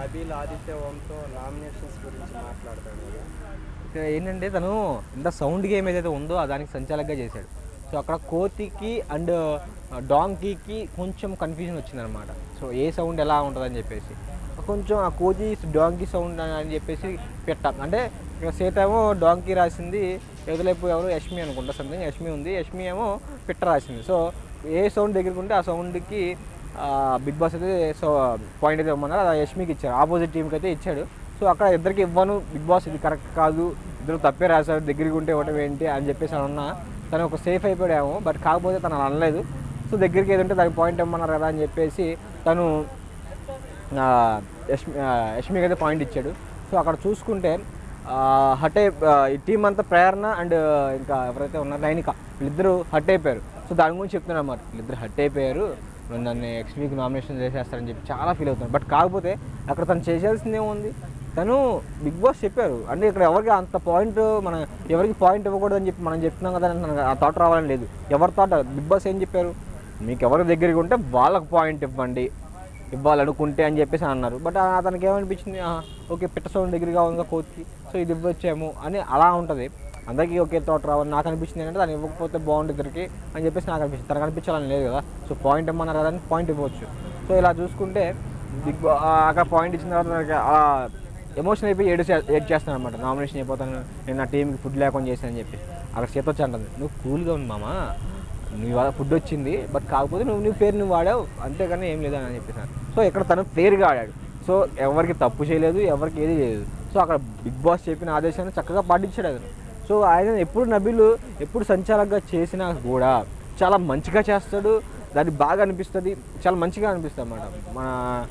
Nabeel Aditya ఓంతో nominations గురించి మాట్లాడతాడు కదా. ఇక్కడ ఏంటంటే తను ఇంత సౌండ్ గేమ్ ఏదైతే ఉందో దానికి సంచాలకుగా చేశాడు. సో అక్కడ కోతికి అండ్ డాంకీకి కొంచెం కన్ఫ్యూజన్ వచ్చిందనమాట. సో ఏ సౌండ్ ఎలా ఉంటుందని చెప్పేసి కొంచెం ఆ కోతి డాంకీ సౌండ్ అని చెప్పేసి పెట్టాం. అంటే ఇక్కడ సేట్ ఏమో డాంకీ రాసింది, ఎదులేపు ఎవరు యష్మి అనుకుంటా, సంథింగ్ యష్మి ఉంది, యష్మి ఏమో పిట్ట రాసింది. సో ఏ సౌండ్ దగ్గరికి ఉంటే ఆ సౌండ్కి బిగ్ బాస్ అయితే సో పాయింట్ అయితే ఇవ్వమన్నారు. అది యష్మికి ఇచ్చారు, ఆపోజిట్ టీంకి అయితే ఇచ్చాడు. సో అక్కడ ఇద్దరికి ఇవ్వను, బిగ్ బాస్ ఇది కరెక్ట్ కాదు, ఇద్దరు తప్పే రాశారు, దగ్గరికి ఉంటే ఇవ్వటం ఏంటి అని చెప్పేసి అని ఉన్నా తను ఒక సేఫ్ అయిపోయాము. బట్ కాకపోతే తను అలా అనలేదు. సో దగ్గరికి ఏది ఉంటే దానికి పాయింట్ ఇవ్వమన్నారు కదా అని చెప్పేసి తను యష్మికి అయితే పాయింట్ ఇచ్చాడు. సో అక్కడ చూసుకుంటే హట్ ఈ టీం అంతా ప్రేరణ అండ్ ఇంకా ఎవరైతే ఉన్నారో నైనిక, వీళ్ళిద్దరూ హట్ అయిపోయారు. సో దాని గురించి చెప్తున్నారు అన్నమాట, వీళ్ళిద్దరు హట్ అయిపోయారు, నన్ను నెక్స్ట్ వీక్ నామినేషన్ చేసేస్తారని చెప్పి చాలా ఫీల్ అవుతున్నాను. బట్ కాకపోతే అక్కడ తను చేసేయాల్సింది ఏముంది, తను బిగ్ బాస్ చెప్పారు అంటే ఇక్కడ ఎవరికి అంత పాయింట్ మనం ఎవరికి పాయింట్ ఇవ్వకూడదు అని చెప్పి మనం చెప్తున్నాం కదా, ఆ థాట్ రావాలని లేదు. ఎవరి థాట్ బిగ్ బాస్ ఏం చెప్పారు, మీకు ఎవరి దగ్గరికి ఉంటే వాళ్ళకి పాయింట్ ఇవ్వాలనుకుంటే అని చెప్పేసి అన్నారు. బట్ అతనికి ఏమనిపించింది, ఓకే పిట్ట సౌండ్ దగ్గరగా ఉందా కోతికి, సో ఇది ఇవ్వచ్చేమో అని అలా ఉంటుంది. అందరికీ ఒకే థాట్ రావాలి. నాకు అనిపించింది ఏంటంటే దాన్ని ఇవ్వకపోతే బాగుంటుంది ఇద్దరికి అని చెప్పేసి నాకు అనిపించింది. తనకు అనిపించాలని లేదు కదా, సో పాయింట్ ఇవ్వమన్నారు కదా అని పాయింట్ ఇవ్వచ్చు. సో ఇలా చూసుకుంటే అక్కడ పాయింట్ ఇచ్చిన తర్వాత నాకు ఎమోషన్ అయిపోయి ఏడ్ చేస్తాను అనమాట. నామినేషన్ అయిపోతాను, నేను నా టీంకి ఫుడ్ లేకుండా చేశానని చెప్పి అక్కడ చేతొచ్చి అంటుంది, నువ్వు కూల్గా ఉంది మామ, నువ్వు ఇవాళ ఫుడ్ వచ్చింది బట్ కాకపోతే నీ పేరు నువ్వు వాడావు అంతేగాని ఏం లేదు అని చెప్పేసాను. సో ఇక్కడ తను ఫెయిర్గా ఆడాడు. సో ఎవరికి తప్పు చేయలేదు, ఎవరికి ఏది చేయలేదు. సో అక్కడ బిగ్ బాస్ చెప్పిన ఆదేశాన్ని చక్కగా పాటించాడు అతను. సో ఆయన ఎప్పుడు నబీలు ఎప్పుడు సంచాలకుగా చేసినా కూడా చాలా మంచిగా చేస్తాడు, దానికి బాగా అనిపిస్తుంది, చాలా మంచిగా అనిపిస్తుంది అన్నమాట.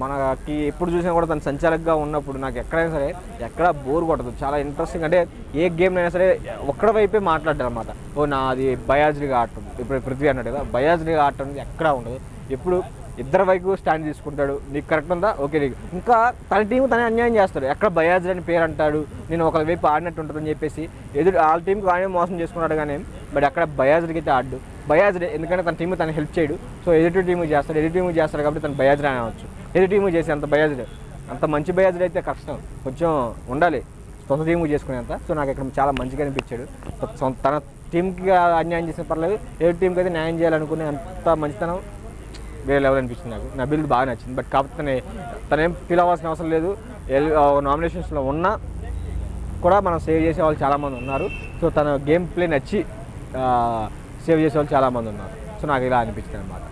మనకి ఎప్పుడు చూసినా కూడా తను సంచాలకుగా ఉన్నప్పుడు నాకు ఎక్కడైనా సరే ఎక్కడ బోర్ కొట్టదు, చాలా ఇంట్రెస్టింగ్. అంటే ఏ గేమ్ అయినా సరే ఒక్కడ వైపే మాట్లాడతాడు అనమాట. ఓ నాది బయాజ్డ్గా ఆడటం, ఇప్పుడు పృథ్వీ అన్నాడు కదా, బయాజ్డ్గా ఆడటం అనేది ఎక్కడా ఉండదు. ఎప్పుడు ఇద్దరు వైపు స్టాండ్ తీసుకుంటాడు, నీకు కరెక్ట్ ఉందా ఓకే నీకు, ఇంకా తన టీం తనే అన్యాయం చేస్తాడు. ఎక్కడ బయాజ్డ్ అని పేరు అంటాడు, నేను ఒకరి వైపు ఆడినట్టు ఉంటుందని చెప్పేసి ఎదురు వాళ్ళ టీంకి ఆయనే మోసం చేసుకున్నాడు కానీ, బట్ అక్కడ బయాజ్డ్కి అయితే ఆడు బయాజ్డ్, ఎందుకంటే తన టీం తను హెల్ప్ చేయడు. సో ఎదుటి టీము చేస్తాడు కాబట్టి తను బయాజ్డ్ అని అనవచ్చు. ఎదుటి టీము చేసి అంత బయాజ్డ్, అంత మంచి బయాజ్డ్ అయితే కష్టం, కొంచెం ఉండాలి సొంత టీము చేసుకునేంత. సో నాకు ఇక్కడ చాలా మంచిగా అనిపించాడు. తన టీంకి అన్యాయం చేసిన పర్లేదు, ఎదుటి టీంకి అయితే న్యాయం చేయాలనుకునే అంత మంచితనం వేరే లెవెల్ అనిపించింది నాకు. నా బిల్డ్ బాగా నచ్చింది. బట్ కాకపోతే తనేం ఫీల్ అవ్వాల్సిన అవసరం లేదు. నామినేషన్స్లో ఉన్నా కూడా మనం సేవ్ చేసే వాళ్ళు చాలామంది ఉన్నారు. సో తన గేమ్ ప్లే నచ్చి సేవ్ చేసే వాళ్ళు చాలామంది ఉన్నారు. సో నాకు ఇలా అనిపించింది అనమాట.